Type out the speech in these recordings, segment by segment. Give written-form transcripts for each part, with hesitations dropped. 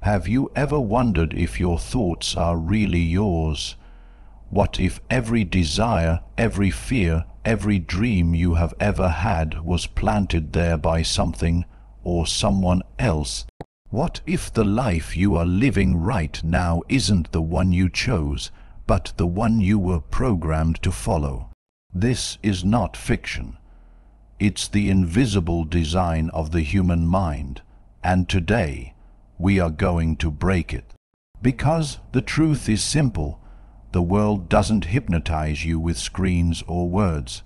Have you ever wondered if your thoughts are really yours? What if every desire, every fear, every dream you have ever had was planted there by something or someone else? What if the life you are living right now isn't the one you chose, but the one you were programmed to follow? This is not fiction. It's the invisible design of the human mind, and today we are going to break it. Because the truth is simple. The world doesn't hypnotize you with screens or words.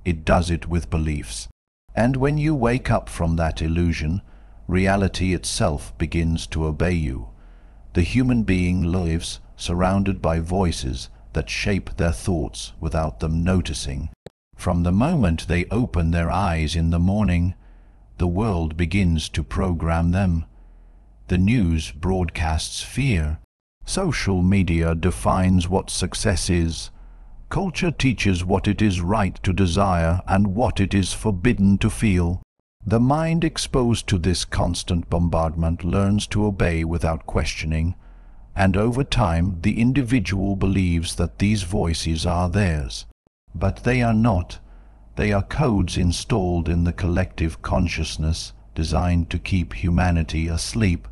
It does it with beliefs. And when you wake up from that illusion, reality itself begins to obey you. The human being lives surrounded by voices that shape their thoughts without them noticing. From the moment they open their eyes in the morning, the world begins to program them. The news broadcasts fear. Social media defines what success is. Culture teaches what it is right to desire and what it is forbidden to feel. The mind exposed to this constant bombardment learns to obey without questioning, and over time the individual believes that these voices are theirs. But they are not. They are codes installed in the collective consciousness designed to keep humanity asleep.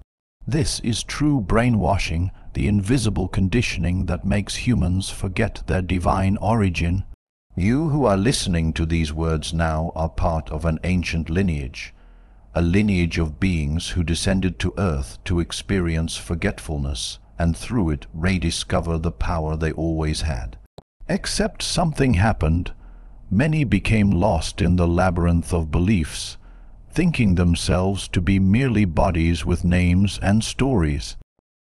This is true brainwashing, the invisible conditioning that makes humans forget their divine origin. You who are listening to these words now are part of an ancient lineage, a lineage of beings who descended to earth to experience forgetfulness and through it rediscover the power they always had. Except something happened. Many became lost in the labyrinth of beliefs, thinking themselves to be merely bodies with names and stories.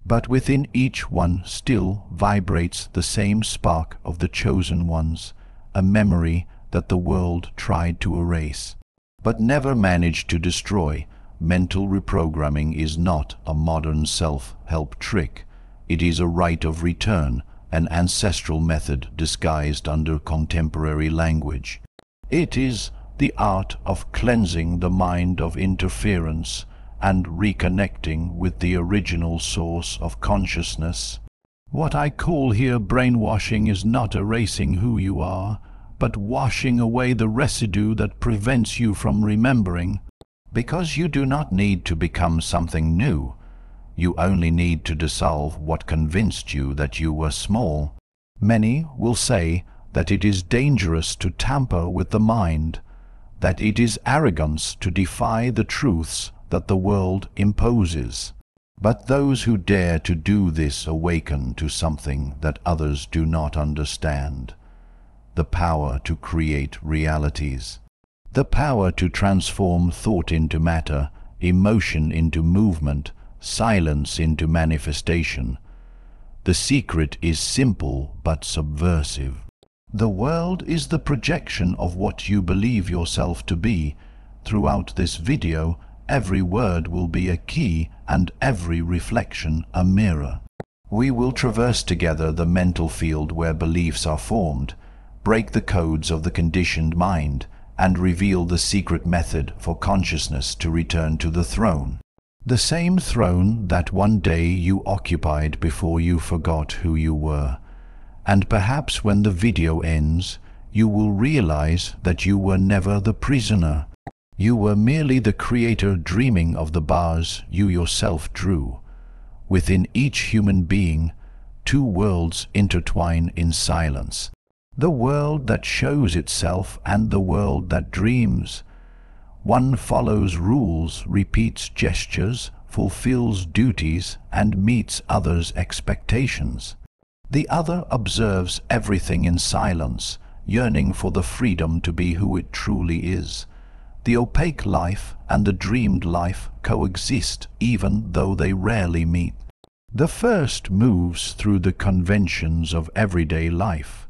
But within each one still vibrates the same spark of the chosen ones, a memory that the world tried to erase, but never managed to destroy. Mental reprogramming is not a modern self-help trick. It is a rite of return, an ancestral method disguised under contemporary language. It is the art of cleansing the mind of interference and reconnecting with the original source of consciousness. What I call here brainwashing is not erasing who you are, but washing away the residue that prevents you from remembering. Because you do not need to become something new. You only need to dissolve what convinced you that you were small. Many will say that it is dangerous to tamper with the mind, that it is arrogance to defy the truths that the world imposes. But those who dare to do this awaken to something that others do not understand: the power to create realities, the power to transform thought into matter, emotion into movement, silence into manifestation. The secret is simple but subversive. The world is the projection of what you believe yourself to be. Throughout this video, every word will be a key and every reflection a mirror. We will traverse together the mental field where beliefs are formed, break the codes of the conditioned mind, and reveal the secret method for consciousness to return to the throne. The same throne that one day you occupied before you forgot who you were. And perhaps when the video ends, you will realize that you were never the prisoner. You were merely the creator dreaming of the bars you yourself drew. Within each human being, two worlds intertwine in silence: the world that shows itself and the world that dreams. One follows rules, repeats gestures, fulfills duties, and meets others' expectations. The other observes everything in silence, yearning for the freedom to be who it truly is. The opaque life and the dreamed life coexist even though they rarely meet. The first moves through the conventions of everyday life.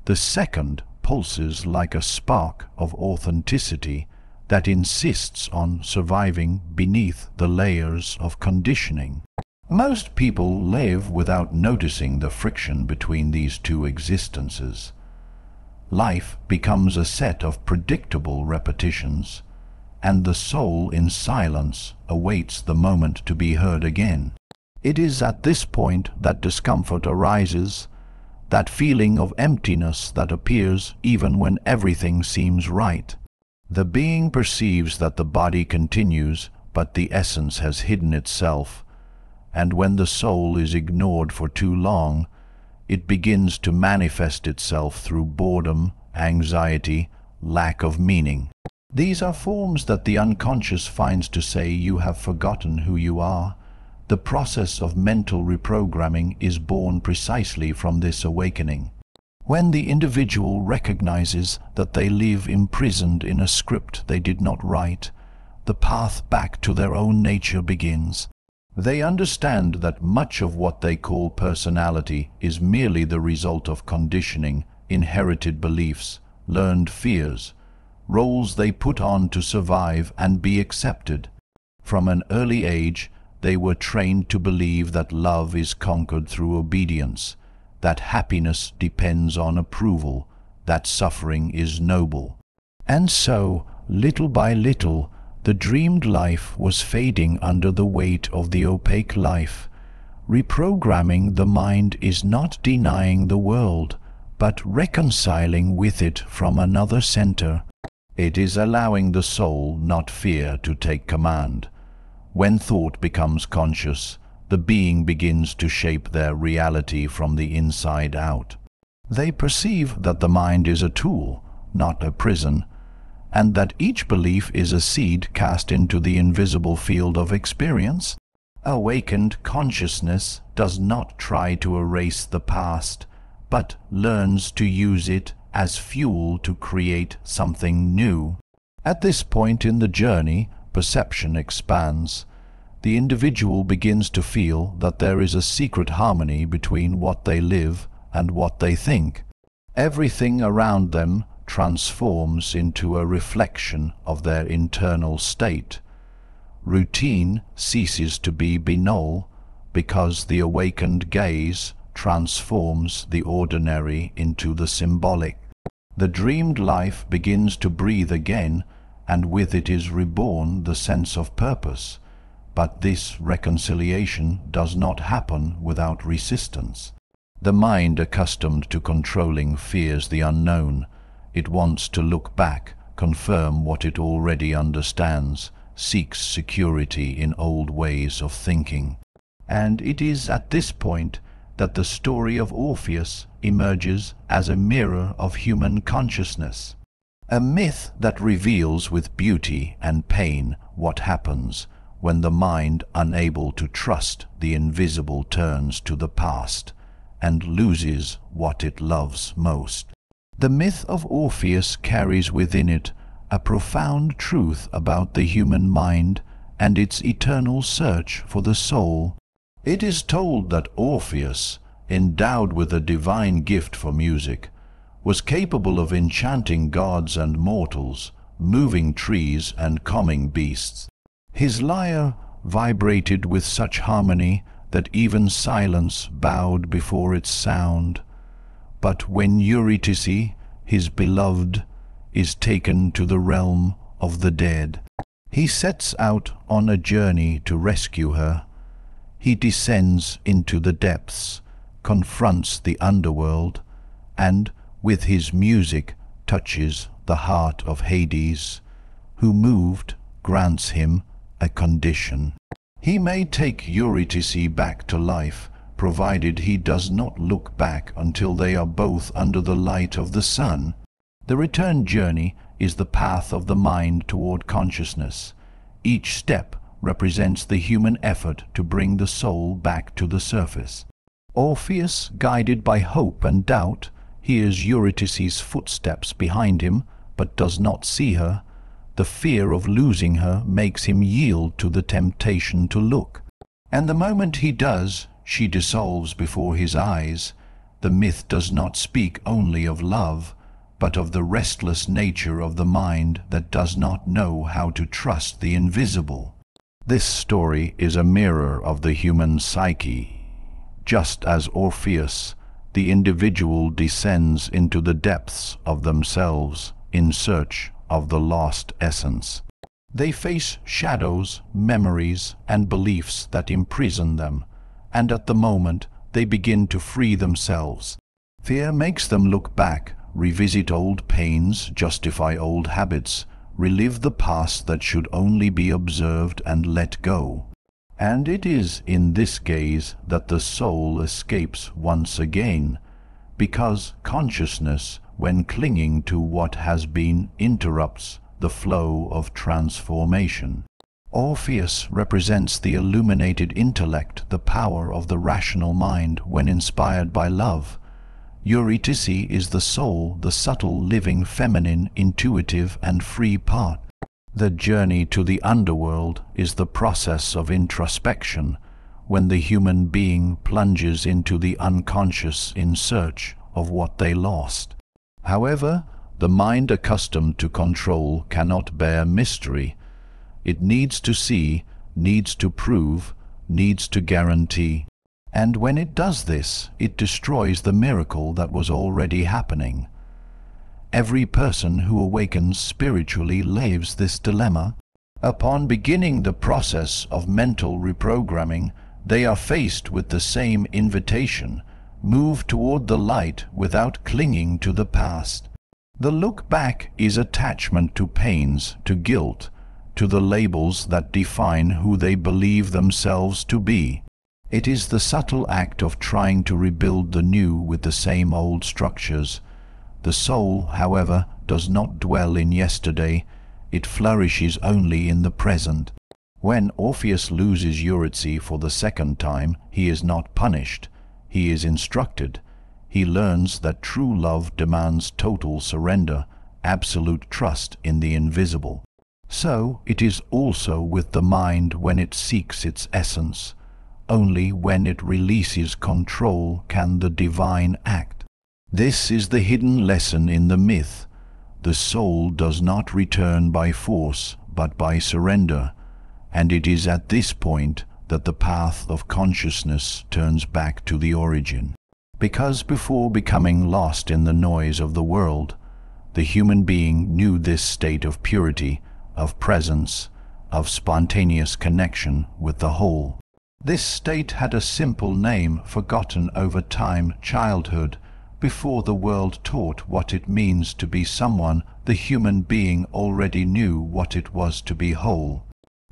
The second pulses like a spark of authenticity that insists on surviving beneath the layers of conditioning. Most people live without noticing the friction between these two existences. Life becomes a set of predictable repetitions, and the soul in silence awaits the moment to be heard again. It is at this point that discomfort arises, that feeling of emptiness that appears even when everything seems right. The being perceives that the body continues, but the essence has hidden itself, and when the soul is ignored for too long, it begins to manifest itself through boredom, anxiety, lack of meaning. These are forms that the unconscious finds to say you have forgotten who you are. The process of mental reprogramming is born precisely from this awakening. When the individual recognizes that they live imprisoned in a script they did not write, the path back to their own nature begins. They understand that much of what they call personality is merely the result of conditioning, inherited beliefs, learned fears, roles they put on to survive and be accepted. From an early age, they were trained to believe that love is conquered through obedience, that happiness depends on approval, that suffering is noble. And so, little by little, the dreamed life was fading under the weight of the opaque life. Reprogramming the mind is not denying the world, but reconciling with it from another center. It is allowing the soul, not fear, to take command. When thought becomes conscious, the being begins to shape their reality from the inside out. They perceive that the mind is a tool, not a prison, and that each belief is a seed cast into the invisible field of experience. Awakened consciousness does not try to erase the past, but learns to use it as fuel to create something new. At this point in the journey, perception expands. The individual begins to feel that there is a secret harmony between what they live and what they think. Everything around them transforms into a reflection of their internal state. Routine ceases to be banal because the awakened gaze transforms the ordinary into the symbolic. The dreamed life begins to breathe again, and with it is reborn the sense of purpose. But this reconciliation does not happen without resistance. The mind, accustomed to controlling, fears the unknown. It wants to look back, confirm what it already understands, seeks security in old ways of thinking. And it is at this point that the story of Orpheus emerges as a mirror of human consciousness. A myth that reveals with beauty and pain what happens when the mind, unable to trust the invisible, turns to the past and loses what it loves most. The myth of Orpheus carries within it a profound truth about the human mind and its eternal search for the soul. It is told that Orpheus, endowed with a divine gift for music, was capable of enchanting gods and mortals, moving trees and calming beasts. His lyre vibrated with such harmony that even silence bowed before its sound. But when Eurydice, his beloved, is taken to the realm of the dead, he sets out on a journey to rescue her. He descends into the depths, confronts the underworld, and, with his music, touches the heart of Hades, who, moved, grants him a condition. He may take Eurydice back to life, provided he does not look back until they are both under the light of the sun. The return journey is the path of the mind toward consciousness. Each step represents the human effort to bring the soul back to the surface. Orpheus, guided by hope and doubt, hears Eurydice's footsteps behind him, but does not see her. The fear of losing her makes him yield to the temptation to look. And the moment he does, she dissolves before his eyes. The myth does not speak only of love, but of the restless nature of the mind that does not know how to trust the invisible. This story is a mirror of the human psyche. Just as Orpheus, the individual descends into the depths of themselves in search of the lost essence. They face shadows, memories, and beliefs that imprison them, and at the moment they begin to free themselves. Fear makes them look back, revisit old pains, justify old habits, relive the past that should only be observed and let go. And it is in this gaze that the soul escapes once again, because consciousness, when clinging to what has been, interrupts the flow of transformation. Orpheus represents the illuminated intellect, the power of the rational mind when inspired by love. Eurydice is the soul, the subtle, living, feminine, intuitive and free part. The journey to the underworld is the process of introspection, when the human being plunges into the unconscious in search of what they lost. However, the mind accustomed to control cannot bear mystery. It needs to see, needs to prove, needs to guarantee. And when it does this, it destroys the miracle that was already happening. Every person who awakens spiritually lives this dilemma. Upon beginning the process of mental reprogramming, they are faced with the same invitation: move toward the light without clinging to the past. The look back is attachment to pains, to guilt, to the labels that define who they believe themselves to be. It is the subtle act of trying to rebuild the new with the same old structures. The soul, however, does not dwell in yesterday. It flourishes only in the present. When Orpheus loses Eurydice for the second time, he is not punished. He is instructed. He learns that true love demands total surrender, absolute trust in the invisible. So it is also with the mind when it seeks its essence. Only when it releases control can the divine act. This is the hidden lesson in the myth. The soul does not return by force, but by surrender, and it is at this point that the path of consciousness turns back to the origin. Because before becoming lost in the noise of the world, the human being knew this state of purity, of presence, of spontaneous connection with the whole. This state had a simple name, forgotten over time: childhood. Before the world taught what it means to be someone, the human being already knew what it was to be whole.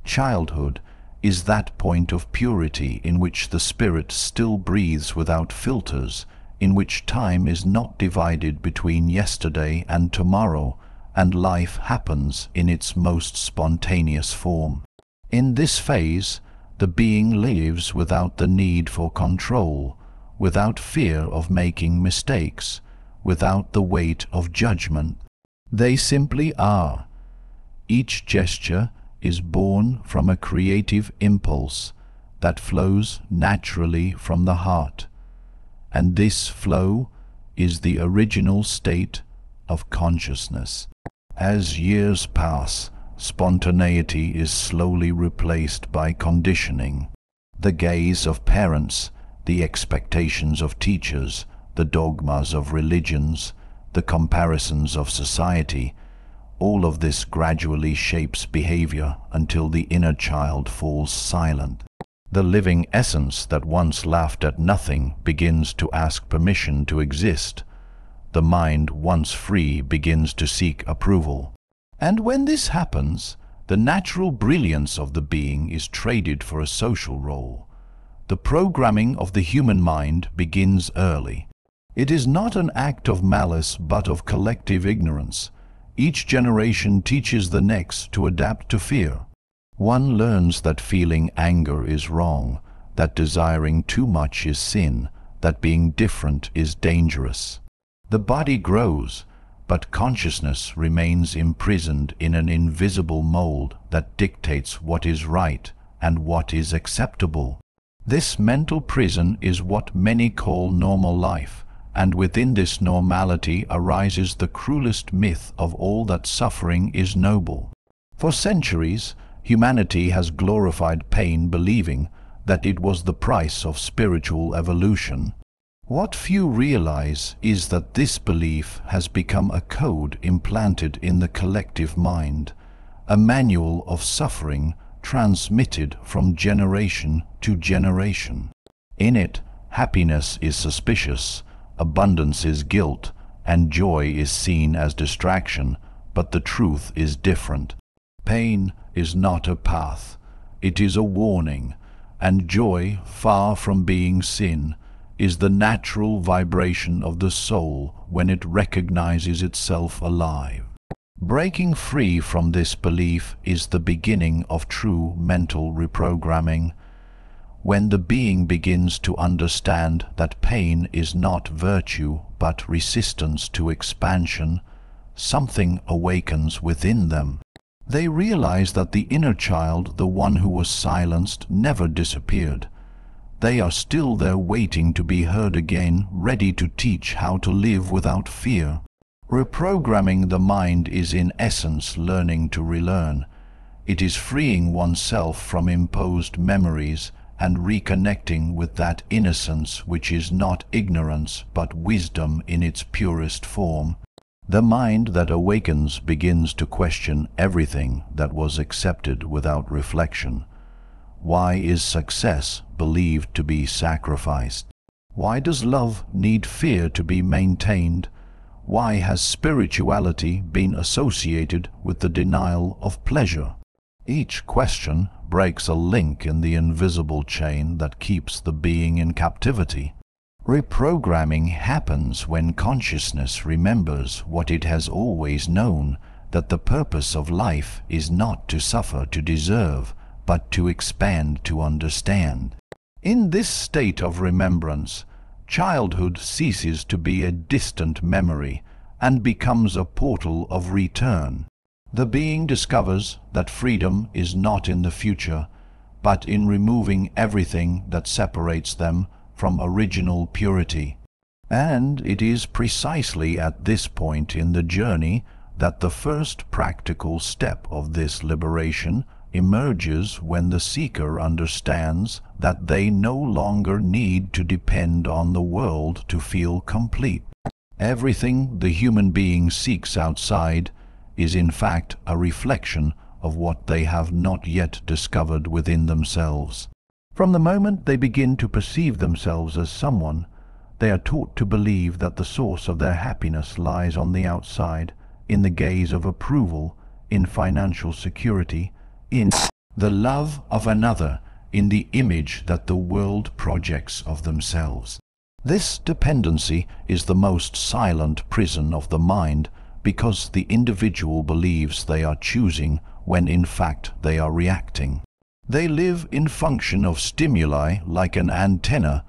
Childhood is that point of purity in which the spirit still breathes without filters, in which time is not divided between yesterday and tomorrow, and life happens in its most spontaneous form. In this phase, the being lives without the need for control, without fear of making mistakes, without the weight of judgment. They simply are. Each gesture is born from a creative impulse that flows naturally from the heart, and this flow is the original state of consciousness. As years pass, spontaneity is slowly replaced by conditioning. The gaze of parents, the expectations of teachers, the dogmas of religions, the comparisons of society, all of this gradually shapes behavior until the inner child falls silent. The living essence that once laughed at nothing begins to ask permission to exist. The mind, once free, begins to seek approval. And when this happens, the natural brilliance of the being is traded for a social role. The programming of the human mind begins early. It is not an act of malice but of collective ignorance. Each generation teaches the next to adapt to fear. One learns that feeling anger is wrong, that desiring too much is sin, that being different is dangerous. The body grows, but consciousness remains imprisoned in an invisible mold that dictates what is right and what is acceptable. This mental prison is what many call normal life, and within this normality arises the cruelest myth of all, that suffering is noble. For centuries, humanity has glorified pain, believing that it was the price of spiritual evolution. What few realize is that this belief has become a code implanted in the collective mind, a manual of suffering transmitted from generation to generation. In it, happiness is suspicious, abundance is guilt, and joy is seen as distraction, but the truth is different. Pain is not a path, it is a warning, and joy, far from being sin, is the natural vibration of the soul when it recognizes itself alive. Breaking free from this belief is the beginning of true mental reprogramming. When the being begins to understand that pain is not virtue but resistance to expansion, something awakens within them. They realize that the inner child, the one who was silenced, never disappeared. They are still there waiting to be heard again, ready to teach how to live without fear. Reprogramming the mind is in essence learning to relearn. It is freeing oneself from imposed memories and reconnecting with that innocence which is not ignorance but wisdom in its purest form. The mind that awakens begins to question everything that was accepted without reflection. Why is success believed to be sacrificed? Why does love need fear to be maintained? Why has spirituality been associated with the denial of pleasure? Each question breaks a link in the invisible chain that keeps the being in captivity. Reprogramming happens when consciousness remembers what it has always known, that the purpose of life is not to suffer to deserve, but to expand to understand. In this state of remembrance, childhood ceases to be a distant memory and becomes a portal of return. The being discovers that freedom is not in the future, but in removing everything that separates them from original purity. And it is precisely at this point in the journey that the first practical step of this liberation emerges, when the seeker understands that they no longer need to depend on the world to feel complete. Everything the human being seeks outside is in fact a reflection of what they have not yet discovered within themselves. From the moment they begin to perceive themselves as someone, they are taught to believe that the source of their happiness lies on the outside, in the gaze of approval, in financial security, in the love of another, in the image that the world projects of themselves. This dependency is the most silent prison of the mind, because the individual believes they are choosing when in fact they are reacting. They live in function of stimuli like an antenna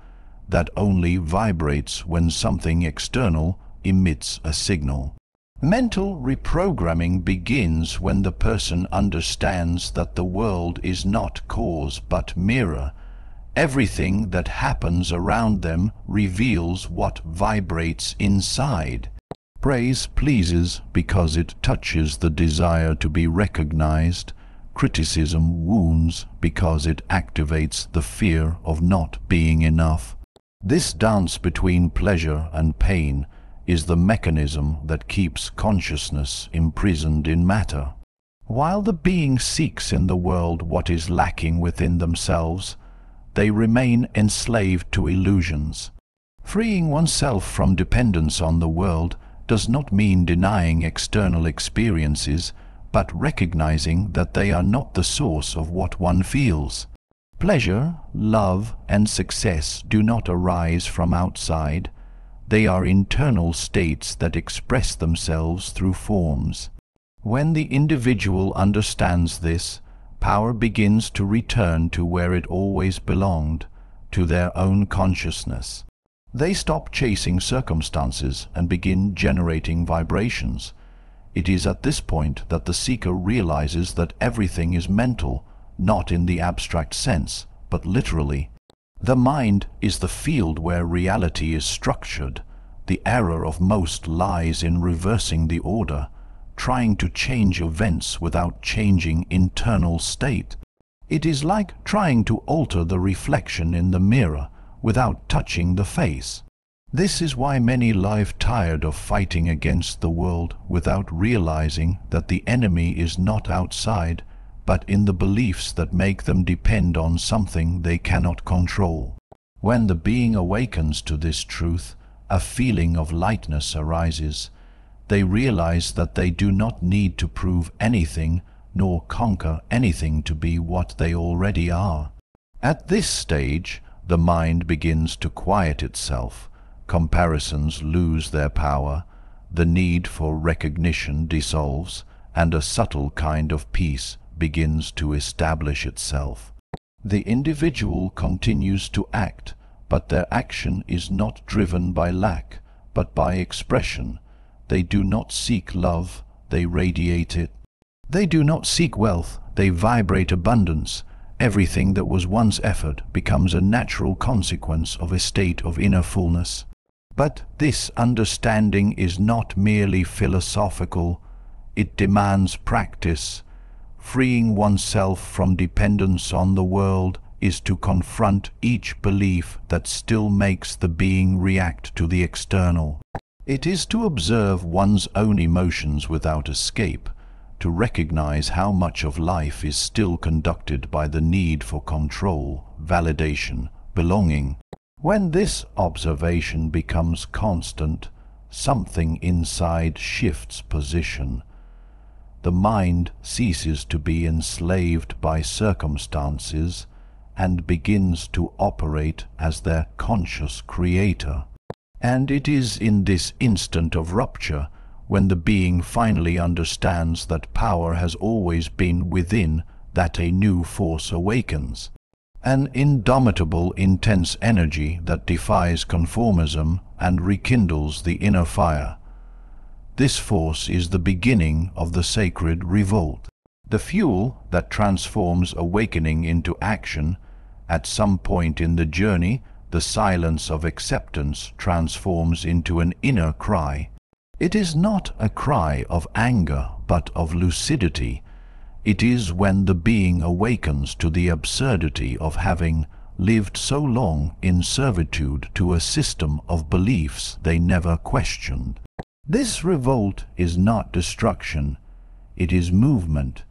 that only vibrates when something external emits a signal. Mental reprogramming begins when the person understands that the world is not cause but mirror. Everything that happens around them reveals what vibrates inside. Praise pleases because it touches the desire to be recognized. Criticism wounds because it activates the fear of not being enough. This dance between pleasure and pain is the mechanism that keeps consciousness imprisoned in matter. While the being seeks in the world what is lacking within themselves, they remain enslaved to illusions. Freeing oneself from dependence on the world does not mean denying external experiences, but recognizing that they are not the source of what one feels. Pleasure, love, and success do not arise from outside. They are internal states that express themselves through forms. When the individual understands this, power begins to return to where it always belonged, to their own consciousness. They stop chasing circumstances and begin generating vibrations. It is at this point that the seeker realizes that everything is mental, not in the abstract sense, but literally. The mind is the field where reality is structured. The error of most lies in reversing the order, trying to change events without changing internal state. It is like trying to alter the reflection in the mirror without touching the face. This is why many live tired of fighting against the world without realizing that the enemy is not outside, but in the beliefs that make them depend on something they cannot control. When the being awakens to this truth, a feeling of lightness arises. They realize that they do not need to prove anything nor conquer anything to be what they already are. At this stage, the mind begins to quiet itself. Comparisons lose their power, the need for recognition dissolves, and a subtle kind of peace begins to establish itself. The individual continues to act, but their action is not driven by lack, but by expression. They do not seek love, they radiate it. They do not seek wealth, they vibrate abundance. Everything that was once effort becomes a natural consequence of a state of inner fullness. But this understanding is not merely philosophical, it demands practice. Freeing oneself from dependence on the world is to confront each belief that still makes the being react to the external. It is to observe one's own emotions without escape, to recognize how much of life is still conducted by the need for control, validation, belonging. When this observation becomes constant, something inside shifts position. The mind ceases to be enslaved by circumstances and begins to operate as their conscious creator. And it is in this instant of rupture when the being finally understands that power has always been within that a new force awakens. An indomitable, intense energy that defies conformism and rekindles the inner fire. This force is the beginning of the sacred revolt, the fuel that transforms awakening into action. At some point in the journey, the silence of acceptance transforms into an inner cry. It is not a cry of anger, but of lucidity. It is when the being awakens to the absurdity of having lived so long in servitude to a system of beliefs they never questioned. This revolt is not destruction, it is movement.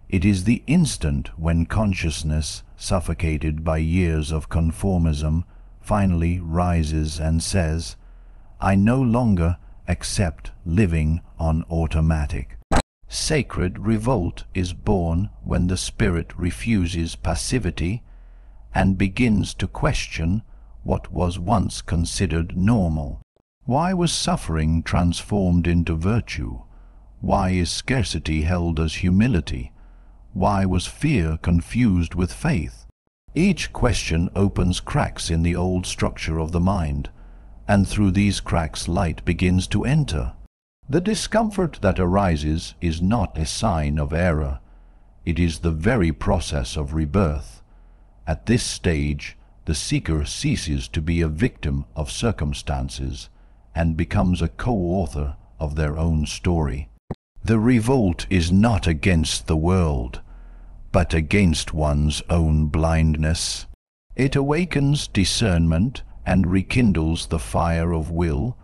It is the instant when consciousness, suffocated by years of conformism, finally rises and says, "I no longer accept living on automatic." Sacred revolt is born when the spirit refuses passivity and begins to question what was once considered normal. Why was suffering transformed into virtue? Why is scarcity held as humility? Why was fear confused with faith? Each question opens cracks in the old structure of the mind, and through these cracks light begins to enter. The discomfort that arises is not a sign of error. It is the very process of rebirth. At this stage, the seeker ceases to be a victim of circumstances and becomes a co-author of their own story. The revolt is not against the world, but against one's own blindness. It awakens discernment and rekindles the fire of will,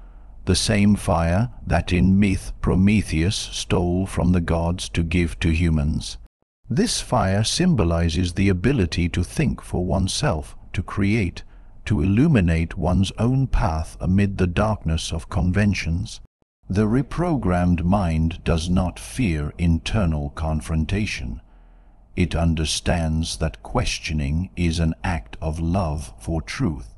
the same fire that in myth Prometheus stole from the gods to give to humans. This fire symbolizes the ability to think for oneself, to create, to illuminate one's own path amid the darkness of conventions. The reprogrammed mind does not fear internal confrontation. It understands that questioning is an act of love for truth.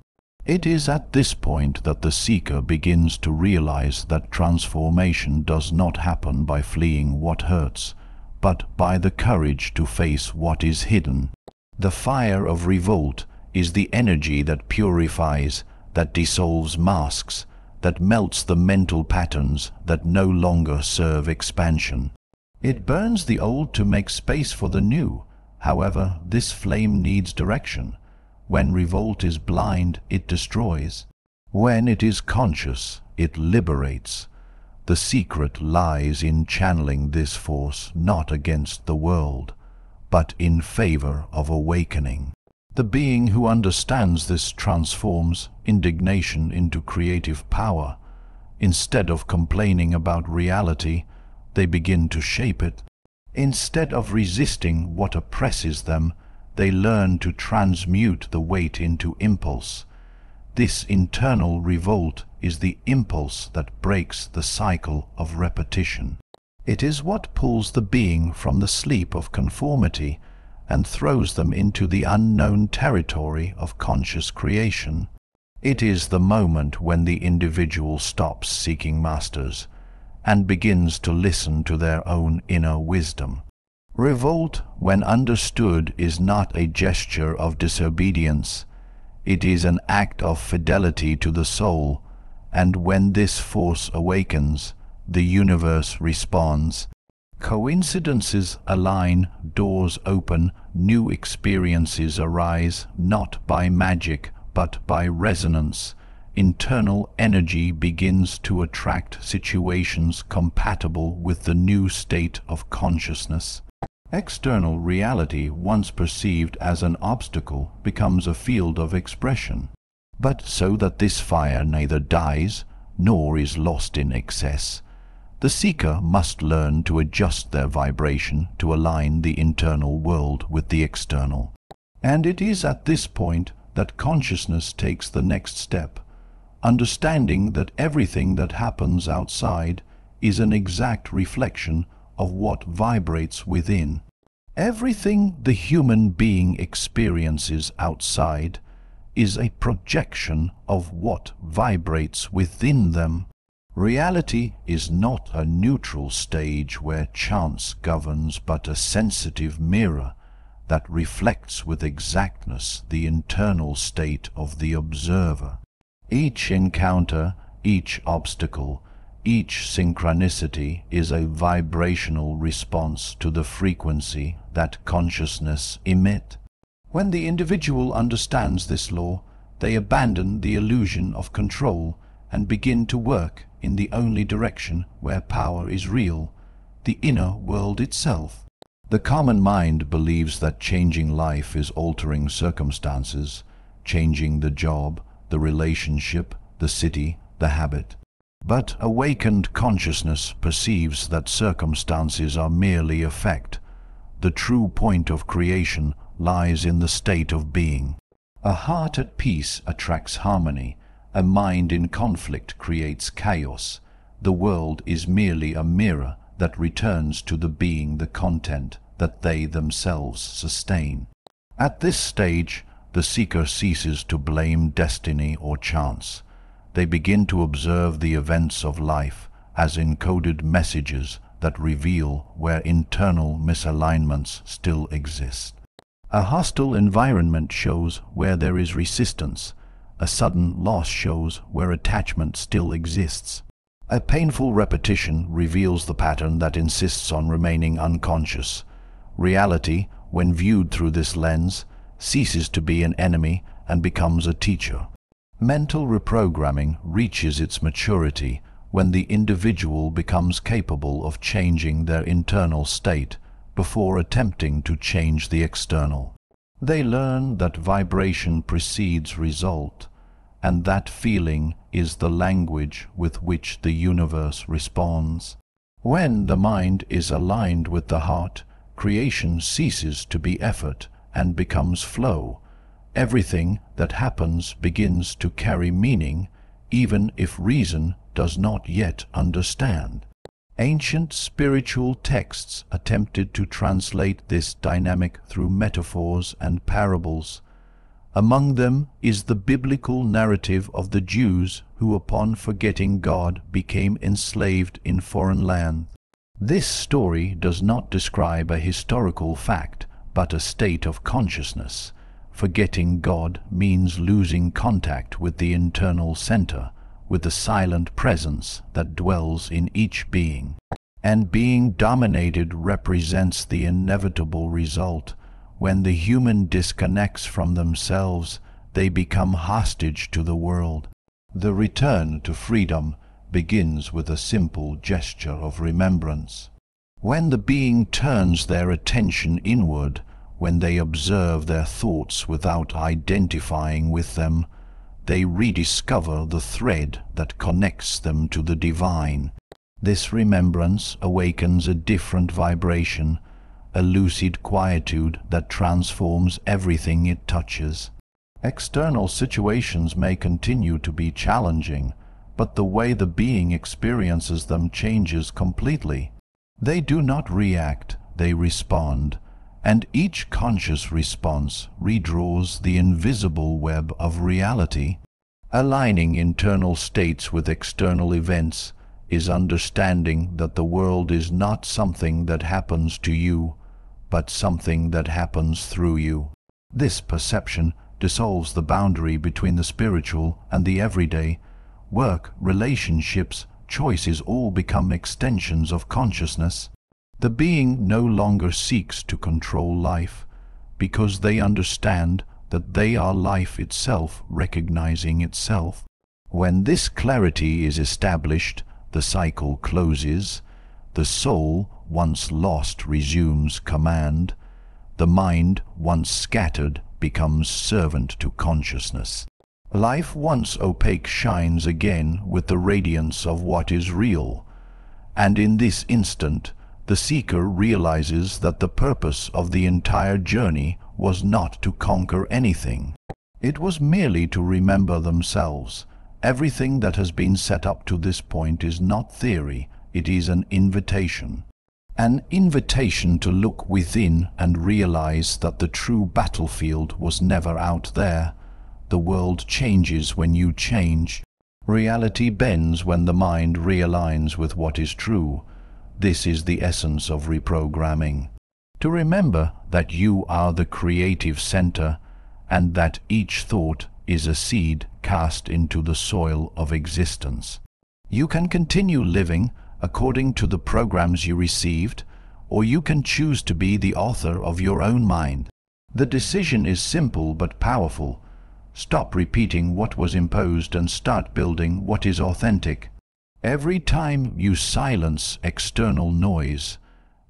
It is at this point that the seeker begins to realize that transformation does not happen by fleeing what hurts, but by the courage to face what is hidden. The fire of revolt is the energy that purifies, that dissolves masks, that melts the mental patterns that no longer serve expansion. It burns the old to make space for the new. However, this flame needs direction. When revolt is blind, it destroys. When it is conscious, it liberates. The secret lies in channeling this force not against the world, but in favor of awakening. The being who understands this transforms indignation into creative power. Instead of complaining about reality, they begin to shape it. Instead of resisting what oppresses them, they learn to transmute the weight into impulse. This internal revolt is the impulse that breaks the cycle of repetition. It is what pulls the being from the sleep of conformity and throws them into the unknown territory of conscious creation. It is the moment when the individual stops seeking masters and begins to listen to their own inner wisdom. Revolt, when understood, is not a gesture of disobedience. It is an act of fidelity to the soul, and when this force awakens, the universe responds. Coincidences align, doors open, new experiences arise, not by magic, but by resonance. Internal energy begins to attract situations compatible with the new state of consciousness. External reality, once perceived as an obstacle, becomes a field of expression. But so that this fire neither dies nor is lost in excess, the seeker must learn to adjust their vibration to align the internal world with the external. And it is at this point that consciousness takes the next step, understanding that everything that happens outside is an exact reflection of what vibrates within. Everything the human being experiences outside is a projection of what vibrates within them. Reality is not a neutral stage where chance governs, but a sensitive mirror that reflects with exactness the internal state of the observer. Each encounter, each obstacle, each synchronicity is a vibrational response to the frequency that consciousness emits. When the individual understands this law, they abandon the illusion of control and begin to work in the only direction where power is real, the inner world itself. The common mind believes that changing life is altering circumstances, changing the job, the relationship, the city, the habit. But awakened consciousness perceives that circumstances are merely effect. The true point of creation lies in the state of being. A heart at peace attracts harmony. A mind in conflict creates chaos. The world is merely a mirror that returns to the being the content that they themselves sustain. At this stage, the seeker ceases to blame destiny or chance. They begin to observe the events of life as encoded messages that reveal where internal misalignments still exist. A hostile environment shows where there is resistance. A sudden loss shows where attachment still exists. A painful repetition reveals the pattern that insists on remaining unconscious. Reality, when viewed through this lens, ceases to be an enemy and becomes a teacher. Mental reprogramming reaches its maturity when the individual becomes capable of changing their internal state before attempting to change the external. They learn that vibration precedes result, and that feeling is the language with which the universe responds. When the mind is aligned with the heart, creation ceases to be effort and becomes flow. Everything that happens begins to carry meaning, even if reason does not yet understand. Ancient spiritual texts attempted to translate this dynamic through metaphors and parables. Among them is the biblical narrative of the Jews who, upon forgetting God, became enslaved in foreign land. This story does not describe a historical fact, but a state of consciousness. Forgetting God means losing contact with the internal center, with the silent presence that dwells in each being. And being dominated represents the inevitable result. When the human disconnects from themselves, they become hostage to the world. The return to freedom begins with a simple gesture of remembrance. When the being turns their attention inward, when they observe their thoughts without identifying with them, they rediscover the thread that connects them to the divine. This remembrance awakens a different vibration, a lucid quietude that transforms everything it touches. External situations may continue to be challenging, but the way the being experiences them changes completely. They do not react, they respond, and each conscious response redraws the invisible web of reality. Aligning internal states with external events is understanding that the world is not something that happens to you, but something that happens through you. This perception dissolves the boundary between the spiritual and the everyday. Work, relationships, choices all become extensions of consciousness. The being no longer seeks to control life, because they understand that they are life itself recognizing itself. When this clarity is established, the cycle closes. The soul, once lost, resumes command. The mind, once scattered, becomes servant to consciousness. Life once opaque shines again with the radiance of what is real. And in this instant, the seeker realizes that the purpose of the entire journey was not to conquer anything. It was merely to remember themselves. Everything that has been set up to this point is not theory, it is an invitation. An invitation to look within and realize that the true battlefield was never out there. The world changes when you change. Reality bends when the mind realigns with what is true. This is the essence of reprogramming. To remember that you are the creative center and that each thought is a seed cast into the soil of existence. You can continue living according to the programs you received, or you can choose to be the author of your own mind. The decision is simple but powerful. Stop repeating what was imposed and start building what is authentic. Every time you silence external noise,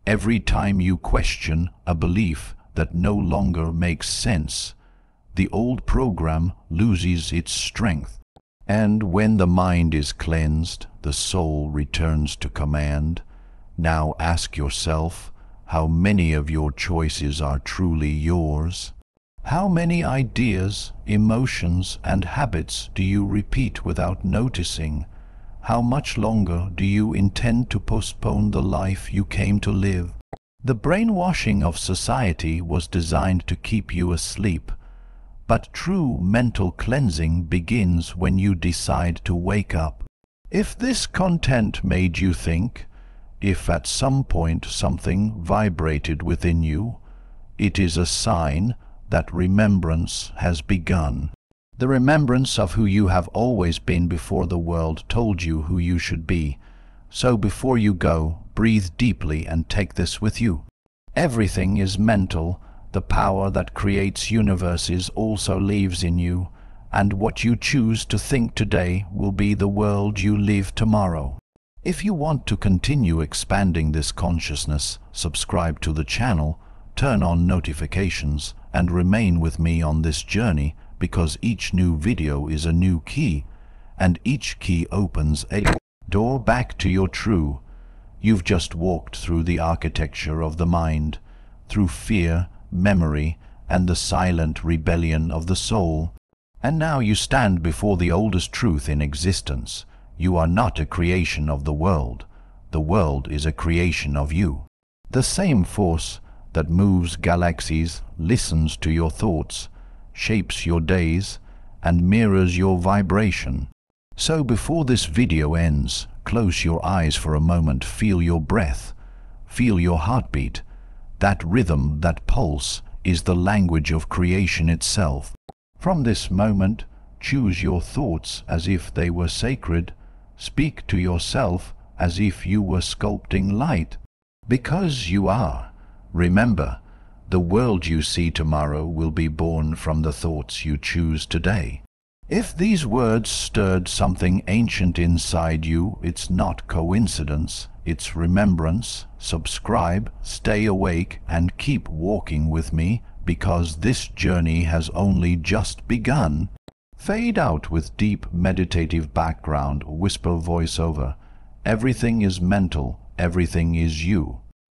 every time you question a belief that no longer makes sense, the old program loses its strength. And when the mind is cleansed, the soul returns to command. Now ask yourself, how many of your choices are truly yours? How many ideas, emotions, and habits do you repeat without noticing? How much longer do you intend to postpone the life you came to live? The brainwashing of society was designed to keep you asleep. But true mental cleansing begins when you decide to wake up. If this content made you think, if at some point something vibrated within you, it is a sign that remembrance has begun. The remembrance of who you have always been before the world told you who you should be. So before you go, breathe deeply and take this with you. Everything is mental. The power that creates universes also lives in you, and what you choose to think today will be the world you live tomorrow. If you want to continue expanding this consciousness, subscribe to the channel, turn on notifications, and remain with me on this journey, because each new video is a new key, and each key opens a door back to your true. You've just walked through the architecture of the mind, through fear, memory, and the silent rebellion of the soul. And now you stand before the oldest truth in existence. You are not a creation of the world. The world is a creation of you. The same force that moves galaxies listens to your thoughts, shapes your days, and mirrors your vibration. So before this video ends, close your eyes for a moment, feel your breath, feel your heartbeat. That rhythm, that pulse, is the language of creation itself. From this moment, choose your thoughts as if they were sacred. Speak to yourself as if you were sculpting light. Because you are. Remember, the world you see tomorrow will be born from the thoughts you choose today. If these words stirred something ancient inside you, it's not coincidence, it's remembrance. Subscribe, stay awake, and keep walking with me, because this journey has only just begun. Fade out with deep meditative background, whisper voiceover. Everything is mental, everything is you.